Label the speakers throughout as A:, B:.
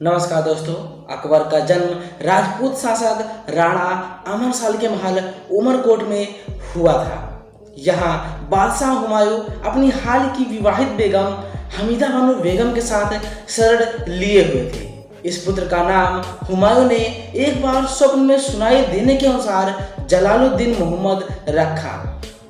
A: नमस्कार दोस्तों। अकबर का जन्म राजपूत शासक राणा अमर साल के महल उमरकोट में हुआ था। यहाँ बादशाह हुमायूं अपनी हाल की विवाहित बेगम हमीदा बानो बेगम के साथ शरण लिए हुए थे। इस पुत्र का नाम हुमायूं ने एक बार स्वप्न में सुनाई देने के अनुसार जलालुद्दीन मोहम्मद रखा।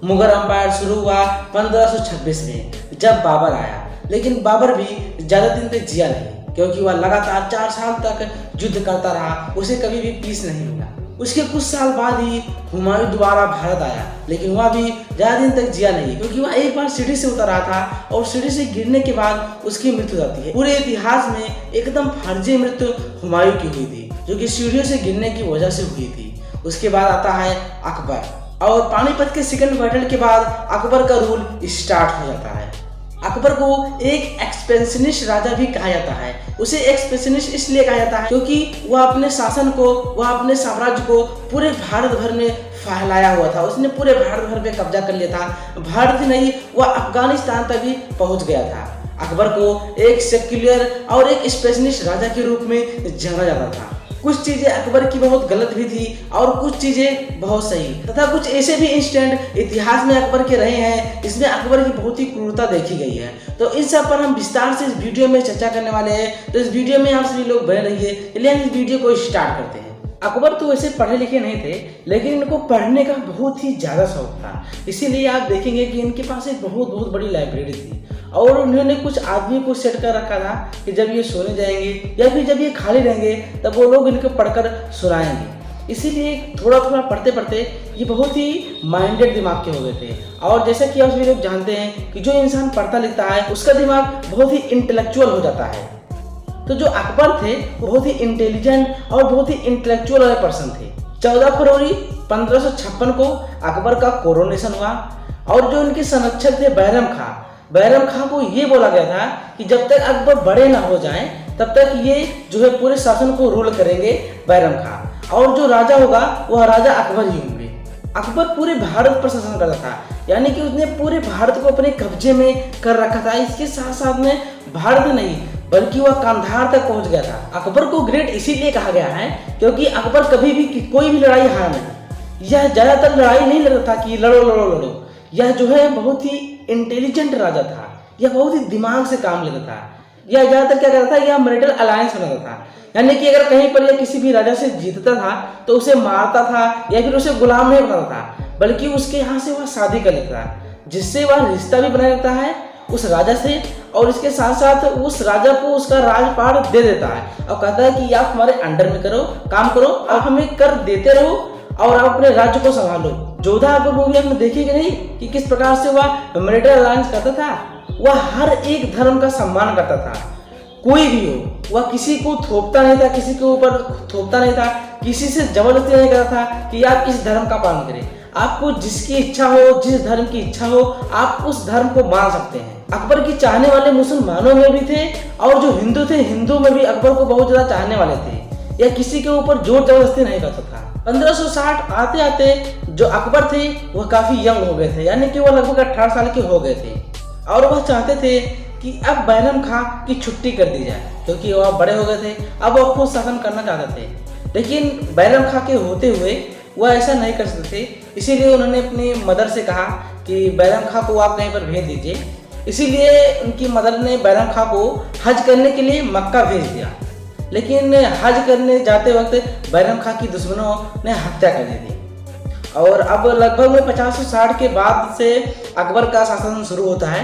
A: मुगल अंपायर शुरू हुआ 1526 में जब बाबर आया, लेकिन बाबर भी ज्यादा दिन तक जिया नहीं, क्योंकि वह लगातार 4 साल तक युद्ध करता रहा। उसे कभी भी पीस नहीं मिला। उसके कुछ साल बाद ही हुमायूं दोबारा भारत आया, लेकिन वह भी ज्यादा दिन तक जिया नहीं, क्योंकि वह एक बार सीढ़ी से उतर रहा था और सीढ़ी से गिरने के बाद उसकी मृत्यु हो जाती है। पूरे इतिहास में एकदम फर्जी मृत्यु हुमायूं की हुई थी, जो कि सीढ़ियों से गिरने की वजह से हुई थी। उसके बाद आता है अकबर, और पानीपत के सेकंड बैटल के बाद अकबर का रूल स्टार्ट हो जाता है। अकबर को एक एक्सपेंशनिस्ट राजा भी कहा जाता है। उसे एक्सपेंशनिस्ट इसलिए कहा जाता है क्योंकि वह अपने शासन को, वह अपने साम्राज्य को पूरे भारत भर में फैलाया हुआ था। उसने पूरे भारत भर में कब्जा कर लिया था। भारत ही नहीं, वह अफगानिस्तान तक भी पहुंच गया था। अकबर को एक सेक्युलर और एक स्पेशलिस्ट राजा के रूप में जाना जाता था। कुछ चीजें अकबर की बहुत गलत भी थी और कुछ चीजें बहुत सही, तथा कुछ ऐसे भी इंसिडेंट इतिहास में अकबर के रहे हैं जिसमें अकबर की बहुत ही क्रूरता देखी गई है। तो इन सब पर हम विस्तार से इस वीडियो में चर्चा करने वाले हैं। तो इस वीडियो में आप सभी लोग बने रहिए। चलिए हम इस वीडियो को स्टार्ट करते हैं। अकबर तो वैसे पढ़े लिखे नहीं थे, लेकिन इनको पढ़ने का बहुत ही ज्यादा शौक था। इसीलिए आप देखेंगे कि इनके पास एक बहुत बड़ी लाइब्रेरी थी, और उन्होंने कुछ आदमी को सेट कर रखा था कि जब ये सोने जाएंगे या फिर जब ये खाली रहेंगे तब वो लोग इनको पढ़कर सुनाएंगे। इसीलिए थोड़ा पढ़ते पढ़ते ये बहुत ही माइंडेड दिमाग के हो गए थे। और जैसा कि आप सभी लोग जानते हैं कि जो इंसान पढ़ता लिखता है उसका दिमाग बहुत ही इंटेलेक्चुअल हो जाता है। तो जो अकबर थे वो बहुत ही इंटेलिजेंट और बहुत ही इंटेलेक्चुअल वाले पर्सन थे। 14 फरवरी 1556 को अकबर का कोरोनेशन हुआ, और जो इनके संरक्षक थे बैरम खां को ये बोला गया था कि जब तक अकबर बड़े ना हो जाएं तब तक ये जो है पूरे शासन को रूल करेंगे बैरम खां, और जो राजा होगा वह राजा अकबर ही होंगे। अकबर पूरे भारत पर शासन करता था, यानी कि उसने पूरे भारत को अपने कब्जे में कर रखा था। इसके साथ साथ में भारत नहीं बल्कि वह कांधार तक पहुंच गया था। अकबर को ग्रेट इसीलिए कहा गया है क्योंकि अकबर कभी भी कोई भी लड़ाई हारा नहीं। यह ज्यादातर लड़ाई नहीं लड़ता था कि लड़ो। यह जो है बहुत ही इंटेलिजेंट राजा था। यह बहुत ही दिमाग से काम लेता था। यह ज्यादातर क्या करता था, यह मैरिटल अलायंस बनाता था, यानी कि अगर कहीं पर यह किसी भी राजा से जीतता था तो उसे मारता था या फिर उसे गुलाम नहीं बनाता था, बल्कि उसके यहाँ से वह शादी कर लेता था, जिससे वह रिश्ता भी बना रहता है उस राजा से, और इसके साथ साथ उस राजा को उसका राजपाट दे देता है और कहता है कि आप हमारे अंडर में काम करो, आप हमें कर देते रहो और आप अपने राज्य को संभालो। जोधा अकबर मूवी आपने देखी कि नहीं कि किस प्रकार से वह मैरिटल अलायंस करता था। वह हर एक धर्म का सम्मान करता था, कोई भी हो। वह किसी को थोपता नहीं था, किसी के ऊपर थोपता नहीं था, किसी से जबरदस्ती नहीं करता था कि आप इस धर्म का पालन करें। आपको जिसकी इच्छा हो, जिस धर्म की इच्छा हो, आप उस धर्म को मान सकते हैं। अकबर की चाहने वाले मुसलमानों में भी थे, और जो हिंदू थे हिंदू में भी अकबर को बहुत ज्यादा चाहने वाले थे। यह किसी के ऊपर जोर जबरदस्ती नहीं करता था। 1560 आते आते जो अकबर थे वह काफी यंग हो गए थे, यानी कि वह लगभग 18 साल के हो गए थे, और वह चाहते थे कि अब बैरम खां की छुट्टी कर दी जाए, क्योंकि वह बड़े हो गए थे। अब वह खुद शासन करना चाहते थे, लेकिन बैरम खां के होते हुए वह ऐसा नहीं कर सकते थे। इसीलिए उन्होंने अपनी मदर से कहा कि बैरम खां को आप कहीं पर भेज दीजिए। इसीलिए उनकी मदर ने बैरम खां को हज करने के लिए मक्का भेज दिया, लेकिन हज करने जाते वक्त बैरम खां की दुश्मनों ने हत्या कर दी थी। और अब लगभग में 50-60 के बाद से अकबर का शासन शुरू होता है,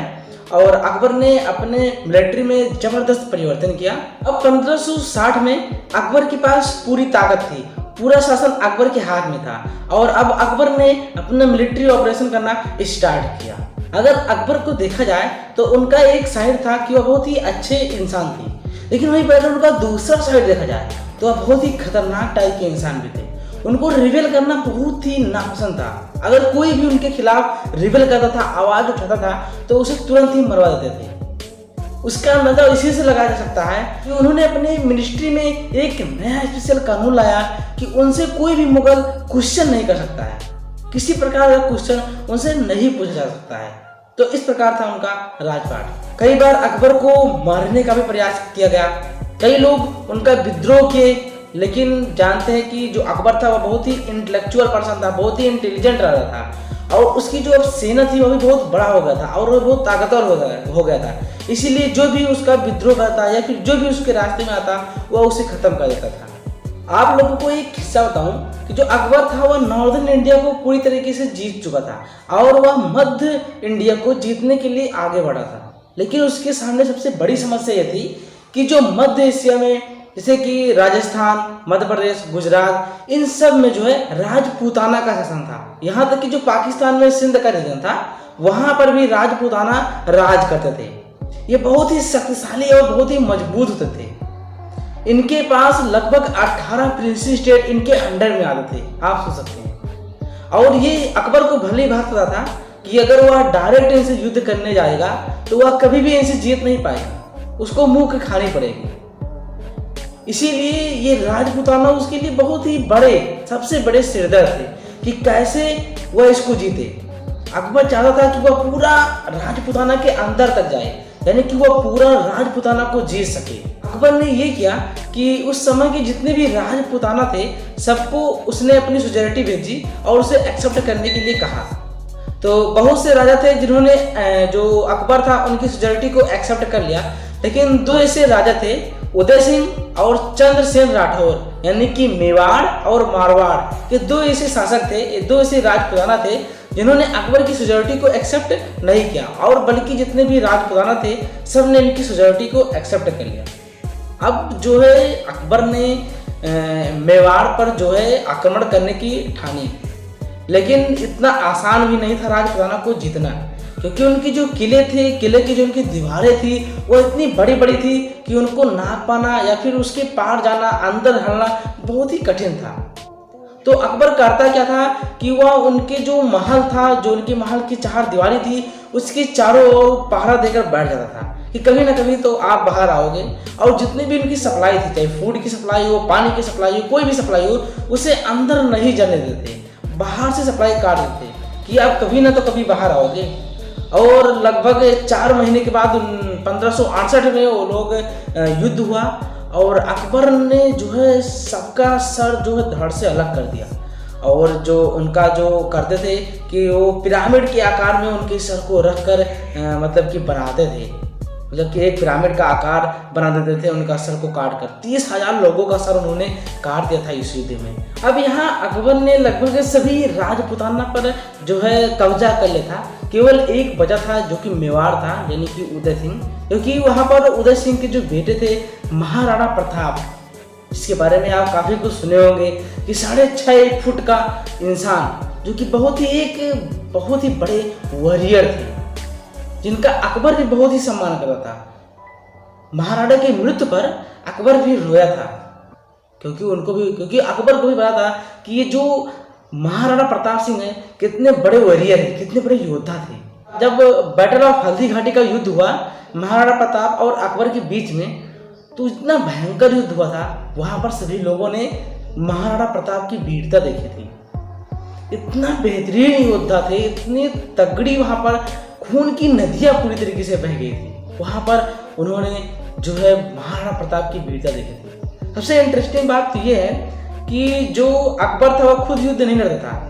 A: और अकबर ने अपने मिलिट्री में जबरदस्त परिवर्तन किया। अब 1560 में अकबर के पास पूरी ताकत थी, पूरा शासन अकबर के हाथ में था, और अब अकबर ने अपना मिलिट्री ऑपरेशन करना स्टार्ट किया। अगर अकबर को देखा जाए तो उनका एक साइड था कि वह बहुत ही अच्छे इंसान थे, लेकिन वहीं पर अगर उनका दूसरा साइड देखा जाए तो वह बहुत ही खतरनाक टाइप के इंसान भी थे। उनको रिबेल करना बहुत ही नापसंद था। अगर कोई भी उनके खिलाफ रिबेल करता था, आवाज उठाता था, तो उसे तुरंत ही मरवा देते थे। उसका अंदाजा इसी से लगाया जा सकता है कि उन्होंने अपने मिनिस्ट्री में एक नया स्पेशल कानून लाया कि उनसे कोई भी मुगल क्वेश्चन नहीं कर सकता है, किसी प्रकार का क्वेश्चन उनसे नहीं पूछा जा सकता है। तो इस प्रकार था उनका राजपाट। कई बार अकबर को मारने का भी प्रयास किया गया, कई लोग उनका विद्रोह किए, लेकिन जानते हैं कि जो अकबर था वह बहुत ही इंटेलेक्चुअल पर्सन था, बहुत ही इंटेलिजेंट रहा था, और उसकी जो अब सेना थी वह भी बहुत बड़ा हो गया था और वह बहुत ताकतवर हो गया था। इसीलिए जो भी उसका विद्रोह करता या फिर जो भी उसके रास्ते में आता वह उसे खत्म कर देता था। आप लोगों को एक किस्सा बताऊं कि जो अकबर था वह नॉर्दर्न इंडिया को पूरी तरीके से जीत चुका था और वह मध्य इंडिया को जीतने के लिए आगे बढ़ा था। लेकिन उसके सामने सबसे बड़ी समस्या यह थी कि जो मध्य एशिया में, जैसे कि राजस्थान, मध्य प्रदेश, गुजरात, इन सब में जो है राजपूताना का शासन था। यहाँ तक कि जो पाकिस्तान में सिंध का रीजन था वहां पर भी राजपूताना राज करते थे। ये बहुत ही शक्तिशाली और बहुत ही मजबूत होते थे। इनके पास लगभग 18 प्रिंसी स्टेट इनके अंडर में आते थे, आप सोच सकते हैं। और ये अकबर को भली बात पता था कि अगर वह डायरेक्ट इनसे युद्ध करने जाएगा तो वह कभी भी इनसे जीत नहीं पाएगा, उसको मुंह की खानी पड़ेगी। इसीलिए ये राजपूताना उसके लिए बहुत ही बड़े, सबसे बड़े सिरदर्द थे कि कैसे वह इसको जीते। अकबर चाहता था कि वह पूरा राजपूताना के अंदर तक जाए, यानी कि वह पूरा राजपूताना को जीत सके। अकबर ने ये किया कि उस समय के जितने भी राजपूताना थे सबको उसने अपनी सुजैरिटी भेजी और उसे एक्सेप्ट करने के लिए कहा। तो बहुत से राजा थे जिन्होंने जो अकबर था उनकी सुजैरिटी को एक्सेप्ट कर लिया, लेकिन दो ऐसे राजा थे, उदय सिंह और चंद्रसेन राठौर, यानी कि मेवाड़ और मारवाड़ के दो ऐसे शासक थे, दो ऐसे राजपूताना थे जिन्होंने अकबर की सुजैरिटी को एक्सेप्ट नहीं किया, और बल्कि जितने भी राजपूताना थे सब ने इनकी सुजैरिटी को एक्सेप्ट कर लिया। अब जो है अकबर ने मेवाड़ पर जो है आक्रमण करने की ठानी, लेकिन इतना आसान भी नहीं था राजपूताना को जीतना, क्योंकि उनकी जो किले थे, किले की जो उनकी दीवारें थी वो इतनी बड़ी बड़ी थी कि उनको नाप पाना या फिर उसके पार जाना, अंदर ढलना बहुत ही कठिन था। तो अकबर करता क्या था कि वह उनके जो महल था, जो उनके महल की चार दीवारी थी, उसके चारों ओर पहरा देकर बैठ जाता था कि कभी ना कभी तो आप बाहर आओगे, और जितनी भी उनकी सप्लाई थी, चाहे फूड की सप्लाई हो, पानी की सप्लाई हो, कोई भी सप्लाई हो, उसे अंदर नहीं जाने देते, बाहर से सप्लाई काट देते कि आप कभी ना तो कभी बाहर आओगे। और लगभग 4 महीने के बाद 1568 में वो लोग युद्ध हुआ और अकबर ने जो है सबका सर जो है धड़ से अलग कर दिया, और जो उनका जो करते थे कि वो पिरामिड के आकार में उनके सर को रख कर मतलब कि बनाते थे, मतलब कि एक पिरामिड का आकार बना देते थे उनका सर को काट कर। 30,000 लोगों का सर उन्होंने काट दिया था इस युद्ध में। अब यहाँ अकबर ने लगभग सभी राजपूताना पर जो है कब्जा कर लिया था, केवल एक बचा था जो कि मेवाड़ था, यानी कि उदय सिंह, क्योंकि वहाँ पर उदय सिंह के जो बेटे थे महाराणा प्रताप, जिसके बारे में आप काफ़ी कुछ सुने होंगे कि 6.5 फुट का इंसान, जो कि बहुत ही बड़े वॉरियर थे, जिनका अकबर भी बहुत ही सम्मान करता था। महाराणा की मृत्यु पर अकबर भी रोया था, क्योंकि अकबर को भी पता था कि ये जो महाराणा प्रताप सिंह है कितने बड़े वॉरियर हैं, कितने बड़े योद्धा थे। जब बैटल ऑफ हल्दी घाटी का युद्ध हुआ महाराणा प्रताप और अकबर के बीच में, तो इतना भयंकर युद्ध हुआ था, वहां पर सभी लोगों ने महाराणा प्रताप की वीरता देखी थी। इतना बेहतरीन योद्धा थे, इतनी तगड़ी, वहां पर खून की नदियां पूरी तरीके से बह गई थी। वहां पर उन्होंने जो है महाराणा प्रताप की वीरता देखी थी। सबसे इंटरेस्टिंग बात तो ये है कि जो अकबर था वह खुद युद्ध नहीं लड़ता था,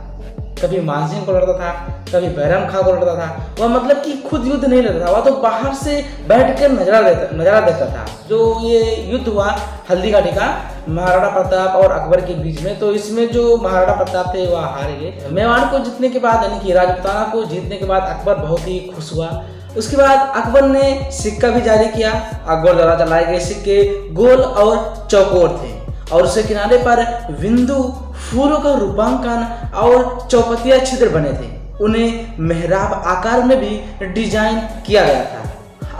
A: कभी मानसिंह को लड़ता था, कभी बैरम खां को लड़ता था, वह मतलब कि खुद युद्ध नहीं लड़ता था, वह तो बाहर से बैठ कर नजारा देता था। जो ये युद्ध हुआ हल्दी घाटी का महाराणा प्रताप और अकबर के बीच में, तो इसमें जो महाराणा प्रताप थे वह हार गए। मेवाड़ को जीतने के बाद, यानी कि राजपूताना को जीतने के बाद अकबर बहुत ही खुश हुआ। उसके बाद अकबर ने सिक्का भी जारी किया। अकबर द्वारा चलाए गए सिक्के गोल और चौकोर थे, और उसके किनारे पर बिंदु, फूलों का रूपांकन और चौपतिया छिद्र बने थे। उन्हें मेहराब आकार में भी डिजाइन किया गया था।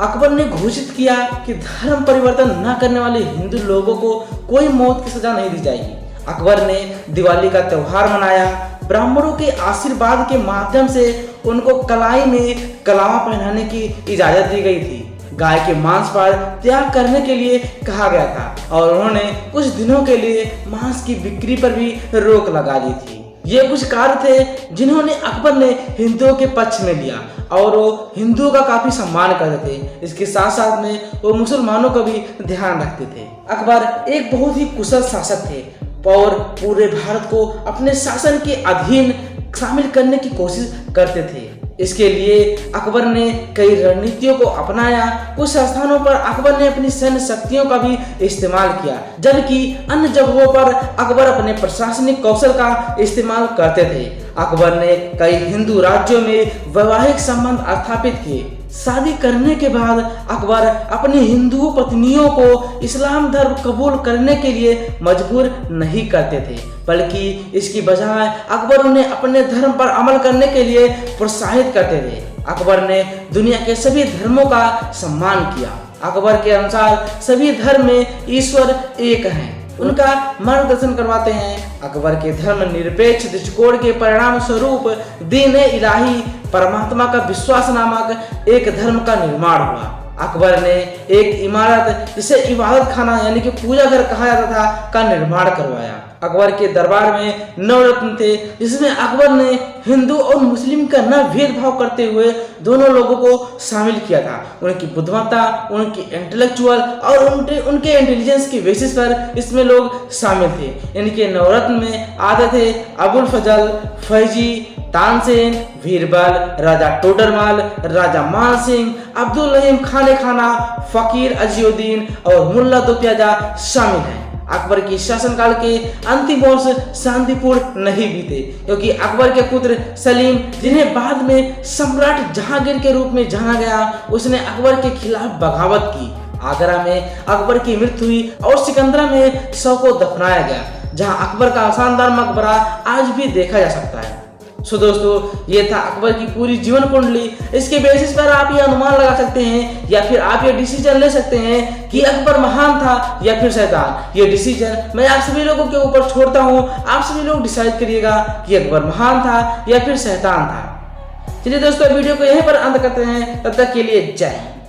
A: अकबर ने घोषित किया कि धर्म परिवर्तन न करने वाले हिंदू लोगों को कोई मौत की सजा नहीं दी जाएगी। अकबर ने दिवाली का त्योहार मनाया। ब्राह्मणों के आशीर्वाद के माध्यम से उनको कलाई में कलावा पहनाने की इजाजत दी गई थी। गाय के मांस पर त्याग करने के लिए कहा गया था, और उन्होंने कुछ दिनों के लिए मांस की बिक्री पर भी रोक लगा दी थी। ये कुछ कार्य थे जिन्होंने अकबर ने हिंदुओं के पक्ष में लिया और वो हिंदुओं का काफी सम्मान करते थे। इसके साथ साथ में वो मुसलमानों का भी ध्यान रखते थे। अकबर एक बहुत ही कुशल शासक थे और पूरे भारत को अपने शासन के अधीन शामिल करने की कोशिश करते थे। इसके लिए अकबर ने कई रणनीतियों को अपनाया। कुछ स्थानों पर अकबर ने अपनी सैन्य शक्तियों का भी इस्तेमाल किया, जबकि अन्य जगहों पर अकबर अपने प्रशासनिक कौशल का इस्तेमाल करते थे। अकबर ने कई हिंदू राज्यों में वैवाहिक संबंध स्थापित किए। शादी करने के बाद अकबर अपनी हिंदू पत्नियों को इस्लाम धर्म कबूल करने के लिए मजबूर नहीं करते थे, बल्कि इसकी बजाय अकबर उन्हें अपने धर्म पर अमल करने के लिए प्रोत्साहित करते थे। अकबर ने दुनिया के सभी धर्मों का सम्मान किया। अकबर के अनुसार सभी धर्म में ईश्वर एक हैं, उनका मार्गदर्शन करवाते हैं। अकबर के धर्म निरपेक्ष दृष्टिकोण के परिणाम स्वरूप दीन इलाही परमात्मा का विश्वास नामक एक धर्म का निर्माण हुआ। अकबर ने एक इमारत जिसे इबादत खाना यानी कि पूजा घर कहा जाता था का निर्माण करवाया। अकबर के दरबार में 9 रत्न थे, जिसमें अकबर ने हिंदू और मुस्लिम का न भेदभाव करते हुए दोनों लोगों को शामिल किया था। उनकी बुद्धिमत्ता, उनकी इंटेलेक्चुअल और उनके इंटेलिजेंस के बेसिस पर इसमें लोग शामिल थे। इनके 9 रत्न में आते थे अबुल फजल, फैजी, तानसेन, बीरबल, राजा टोडरमल, राजा मान सिंह, अब्दुल रहीम खाने खाना, फकीर अजीउद्दीन और मुल्ला दो प्याजा शामिल हैं। अकबर की शासनकाल के अंतिम वर्ष शांतिपूर्ण नहीं बीते, क्योंकि अकबर के पुत्र सलीम, जिन्हें बाद में सम्राट जहांगीर के रूप में जाना गया, उसने अकबर के खिलाफ बगावत की। आगरा में अकबर की मृत्यु हुई और सिकंदरा में शव को दफनाया गया, जहां अकबर का शानदार मकबरा आज भी देखा जा सकता है। सो दोस्तों, ये था अकबर की पूरी जीवन कुंडली। इसके बेसिस पर आप ये अनुमान लगा सकते हैं या फिर आप ये डिसीजन ले सकते हैं कि अकबर महान था या फिर शैतान। ये डिसीजन मैं आप सभी लोगों के ऊपर छोड़ता हूँ। आप सभी लोग डिसाइड करिएगा कि अकबर महान था या फिर शैतान था। चलिए दोस्तों, वीडियो को यहीं पर अंत करते हैं। तब तक के लिए जय हिंद।